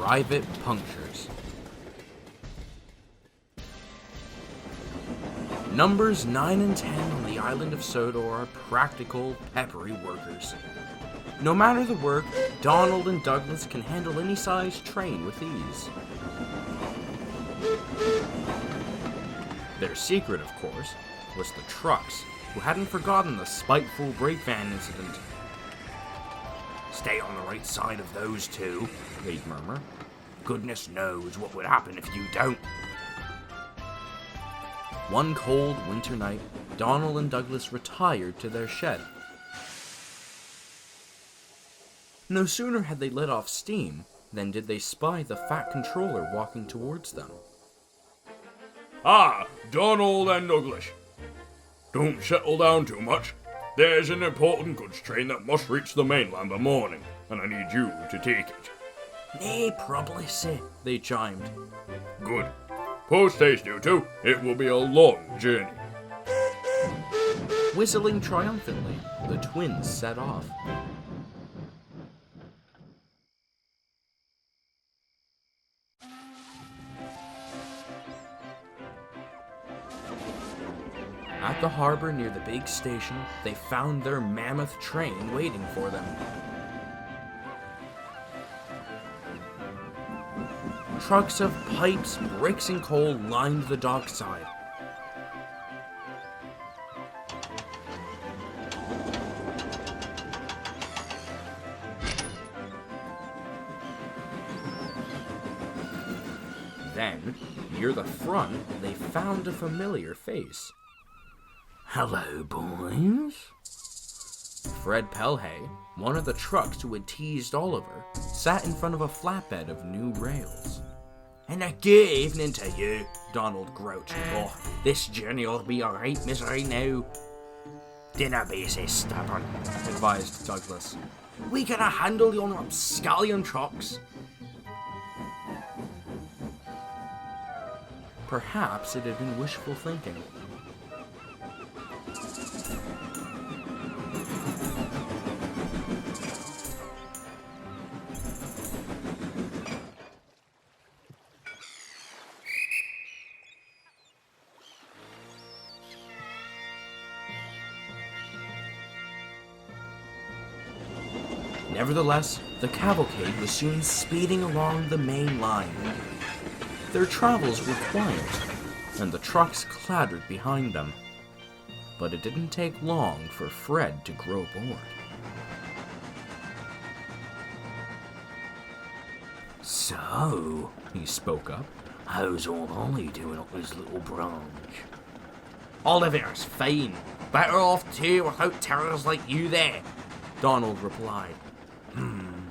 Private Punctures. Numbers 9 and 10 on the island of Sodor are practical, peppery workers. No matter the work, Donald and Douglas can handle any sized train with ease. Their secret, of course, was the trucks, who hadn't forgotten the spiteful brake van incident. "Stay on the right side of those two," they'd murmur. "Goodness knows what would happen if you don't." One cold winter night, Donald and Douglas retired to their shed. No sooner had they let off steam than did they spy the fat controller walking towards them. "Ah, Donald and Douglas. Don't settle down too much. There's an important goods train that must reach the mainland the morning, and I need you to take it." "Nae problem, sir," they chimed. "Good. Post haste, you two. It will be a long journey." Whistling triumphantly, the twins set off. At the harbor near the big station, they found their mammoth train waiting for them. Trucks of pipes, bricks, and coal lined the dockside. Then, near the front, they found a familiar face. "Hello, boys." Fred Pelhay, one of the trucks who had teased Oliver, sat in front of a flatbed of new rails. "And a good evening to you," Donald grouched. "Oh, this journey'll be a right misery now." "Dinna be so stubborn," advised Douglas. "We can handle yon rapscallion trucks." Perhaps it had been wishful thinking. Nevertheless, the cavalcade was soon speeding along the main line. Their travels were quiet, and the trucks clattered behind them. But it didn't take long for Fred to grow bored. "So," he spoke up, "how's old Ollie doing up his little branch?" "Oliver's fine. Better off too without terrors like you there," Donald replied.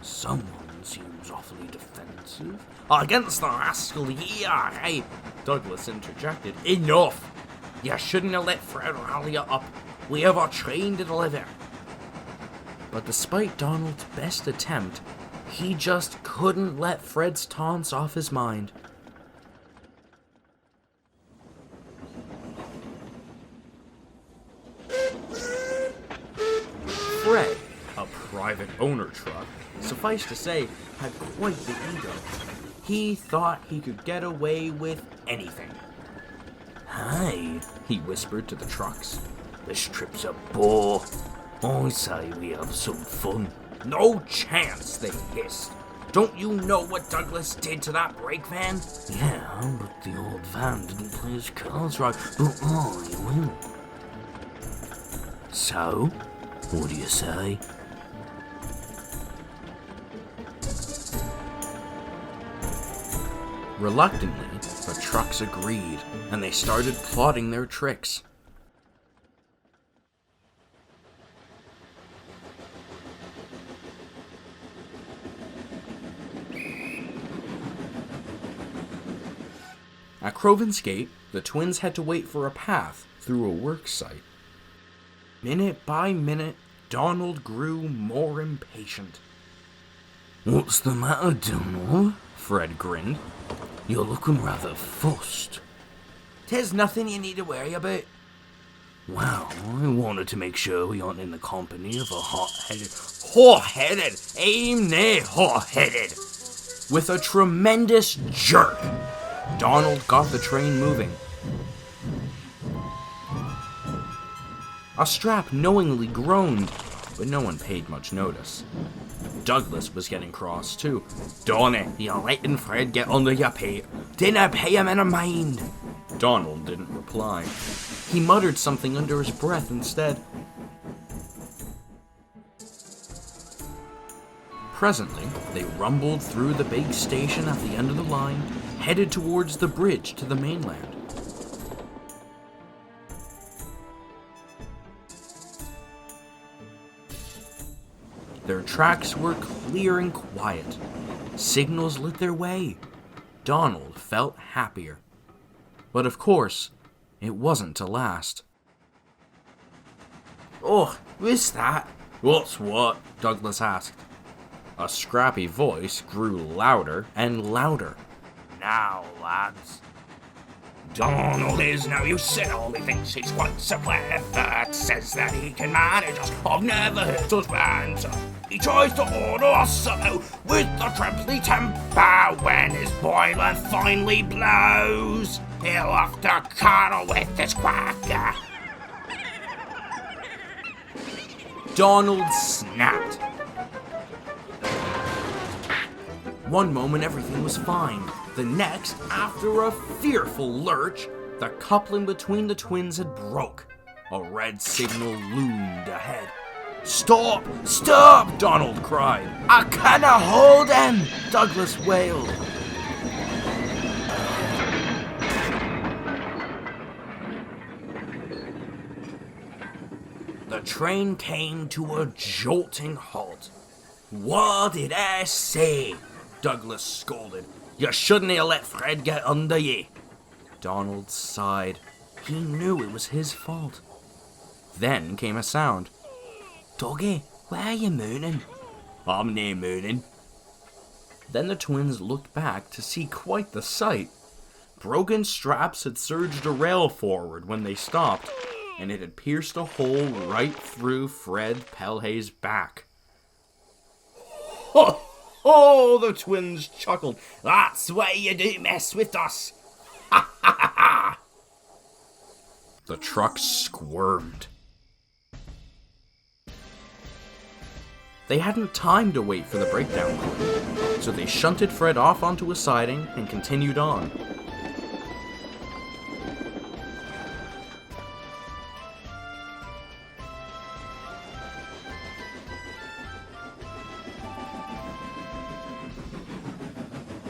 Someone seems awfully defensive." "Against the rascal here, hey?" Douglas interjected. "Enough! You shouldn't have let Fred rally you up. We have a train to deliver." But despite Donald's best attempt, he just couldn't let Fred's taunts off his mind. Fred, a private owner truck, suffice to say, had quite the ego. He thought he could get away with anything. "Hey," he whispered to the trucks. "This trip's a bore. I say we have some fun." "No chance," they hissed. "Don't you know what Douglas did to that brake van?" "Yeah, but the old van didn't play his cards right, but I will." "So, what do you say?" Reluctantly, the trucks agreed, and they started plotting their tricks. At Crovan's Gate, the twins had to wait for a path through a work site. Minute by minute, Donald grew more impatient. "What's the matter, Donald?" Fred grinned. "You're looking rather fussed." "'Tis nothing you need to worry about." "Well, I wanted to make sure we aren't in the company of a hot-headed..." "Hot-headed? Aim nae hot-headed!" With a tremendous jerk, Donald got the train moving. A strap knowingly groaned, but no one paid much notice. Douglas was getting cross too. "Donny, you're letting Fred get under your pay. Dinna pay him in a mind." Donald didn't reply. He muttered something under his breath instead. Presently, they rumbled through the big station at the end of the line, headed towards the bridge to the mainland. Their tracks were clear and quiet. Signals lit their way. Donald felt happier. But of course, it wasn't to last. "Oh, what's that?" "What's what?" Douglas asked. A scrappy voice grew louder and louder. "Now, lads, Donald is no use at all. He thinks he's quite so clever. Says that he can manage us. I've never heard us banter. He tries to order us out with a trembly temper. When his boiler finally blows, he'll have to cuddle with this quacker." Donald snapped. One moment everything was fine. The next, after a fearful lurch, the coupling between the twins had broke. A red signal loomed ahead. "Stop! Stop!" Donald cried. "I canna hold him!" Douglas wailed. The train came to a jolting halt. "What did I say?" Douglas scolded. "You shouldn't have let Fred get under ye." Donald sighed. He knew it was his fault. Then came a sound. "Doggy, why are you mooning?" "I'm nae mooning." Then the twins looked back to see quite the sight. Broken straps had surged a rail forward when they stopped, and it had pierced a hole right through Fred Pelhay's back. "Ho! Oh," the twins chuckled. "That's why you do mess with us." Ha ha ha ha! The truck squirmed. They hadn't time to wait for the breakdown point, so they shunted Fred off onto a siding and continued on.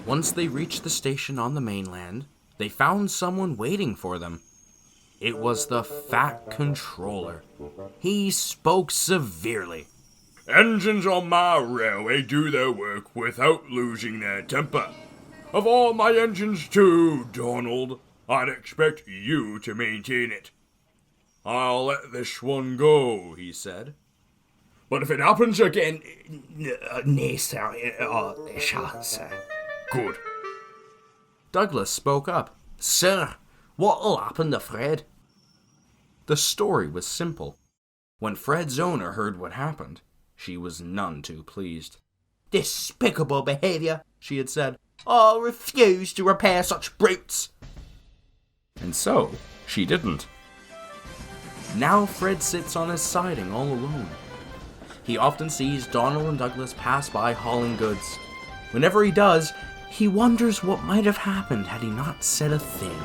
Once they reached the station on the mainland, they found someone waiting for them. It was the Fat Controller. He spoke severely. "Engines on my railway do their work without losing their temper. Of all my engines too, Donald, I'd expect you to maintain it. I'll let this one go," he said. "But if it happens again..." "Nay, sir, it shall, sir." "Good." Douglas spoke up. "Sir, what'll happen to Fred?" The story was simple. When Fred's owner heard what happened, she was none too pleased. "Despicable behavior," she had said. "I'll refuse to repair such brutes." And so, she didn't. Now Fred sits on his siding all alone. He often sees Donald and Douglas pass by hauling goods. Whenever he does, he wonders what might have happened had he not said a thing.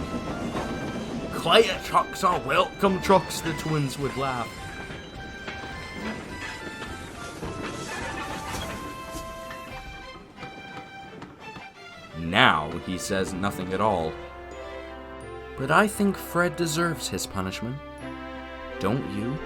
"Quiet trucks are welcome trucks," the twins would laugh. Now he says nothing at all. But I think Fred deserves his punishment. Don't you?